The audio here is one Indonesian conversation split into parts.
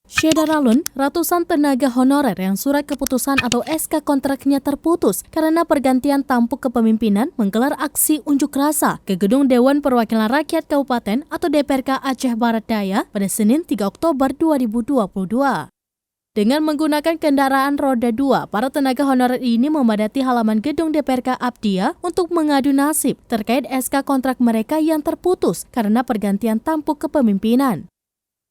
Syedaralun, ratusan tenaga honorer yang surat keputusan atau SK kontraknya terputus karena pergantian tampuk kepemimpinan menggelar aksi unjuk rasa ke Gedung Dewan Perwakilan Rakyat Kabupaten atau DPRK Aceh Barat Daya pada Senin 3 Oktober 2022. Dengan menggunakan kendaraan roda 2, para tenaga honorer ini memadati halaman gedung DPRK Abdia untuk mengadu nasib terkait SK kontrak mereka yang terputus karena pergantian tampuk kepemimpinan.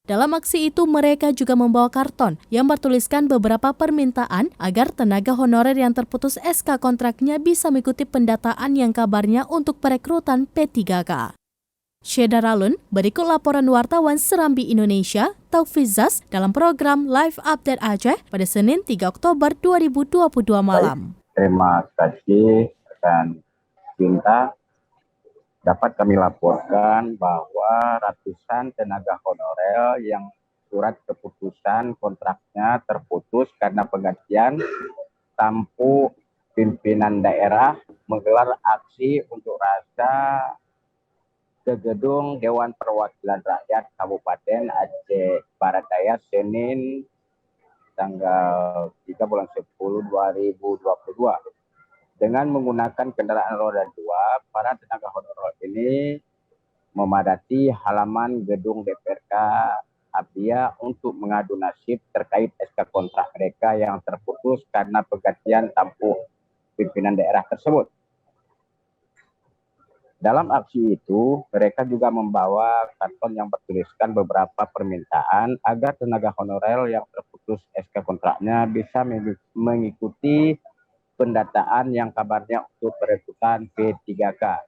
Dalam aksi itu, mereka juga membawa karton yang bertuliskan beberapa permintaan agar tenaga honorer yang terputus SK kontraknya bisa mengikuti pendataan yang kabarnya untuk perekrutan P3K. Syedaralun, berikut laporan wartawan Serambi Indonesia, Taufizas, dalam program Live Update Aceh pada Senin 3 Oktober 2022 malam. Terima kasih rekan Cinta. Dapat kami laporkan bahwa ratusan tenaga honorer yang surat keputusan kontraknya terputus karena penggantian tampuk pimpinan daerah menggelar aksi unjuk rasa ke Gedung Dewan Perwakilan Rakyat Kabupaten Aceh Barat Daya Senin tanggal 3 bulan 10 2022. Dengan menggunakan kendaraan roda 2, para tenaga honorer ini memadati halaman gedung DPRK Abdia untuk mengadu nasib terkait SK kontrak mereka yang terputus karena pergantian tampuk pimpinan daerah tersebut. Dalam aksi itu, mereka juga membawa karton yang bertuliskan beberapa permintaan agar tenaga honorer yang terputus SK kontraknya bisa mengikuti pendataan yang kabarnya untuk perekrutan P3K.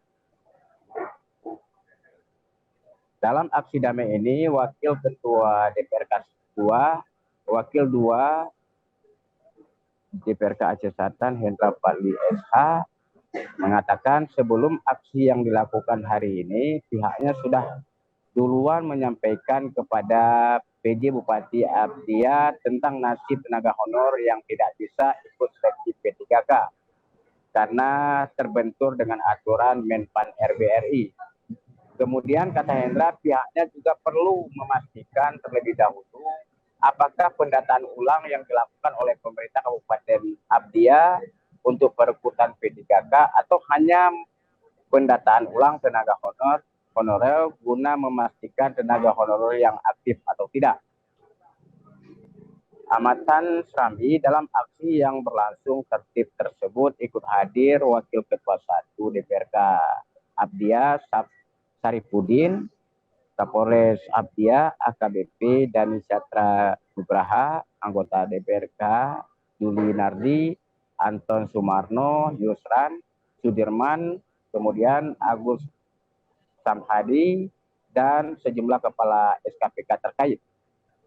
Dalam aksi damai ini, Wakil Ketua DPRK 2, Wakil 2 DPRK Aceh Selatan Hendra Fadli SH mengatakan sebelum aksi yang dilakukan hari ini, pihaknya sudah duluan menyampaikan kepada PJ Bupati Abdia tentang nasib tenaga honor yang tidak bisa ikut seleksi P3K karena terbentur dengan aturan Menpan RBRI. Kemudian kata Hendra, pihaknya juga perlu memastikan terlebih dahulu apakah pendataan ulang yang dilakukan oleh pemerintah Kabupaten Abdia untuk perekrutan P3K atau hanya pendataan ulang tenaga honorer guna memastikan tenaga honorer yang aktif atau tidak. Amatan Serambi, dalam aksi yang berlangsung tertib tersebut ikut hadir Wakil Ketua 1 DPRK Abdia Saripudin, Kapolres Abdia AKBP Dani Syatra Nugraha, anggota DPRK Juli Nardi, Anton Sumarno, Yusran, Sudirman, kemudian Agus Samhadi, dan sejumlah kepala SKPK terkait,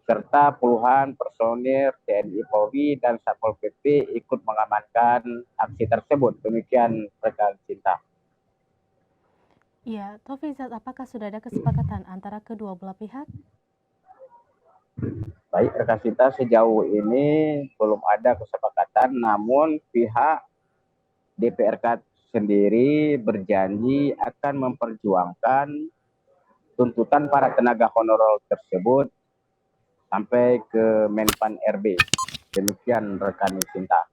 serta puluhan personil TNI Polri dan Satpol PP ikut mengamankan aksi tersebut. Demikian rekan Cinta. Ya, Taufizat, apakah sudah ada kesepakatan antara kedua belah pihak? Baik, rekan Cinta, sejauh ini belum ada kesepakatan, namun pihak DPRK sendiri berjanji akan memperjuangkan tuntutan para tenaga honorer tersebut sampai ke Menpan RB. Demikian rekan Cinta.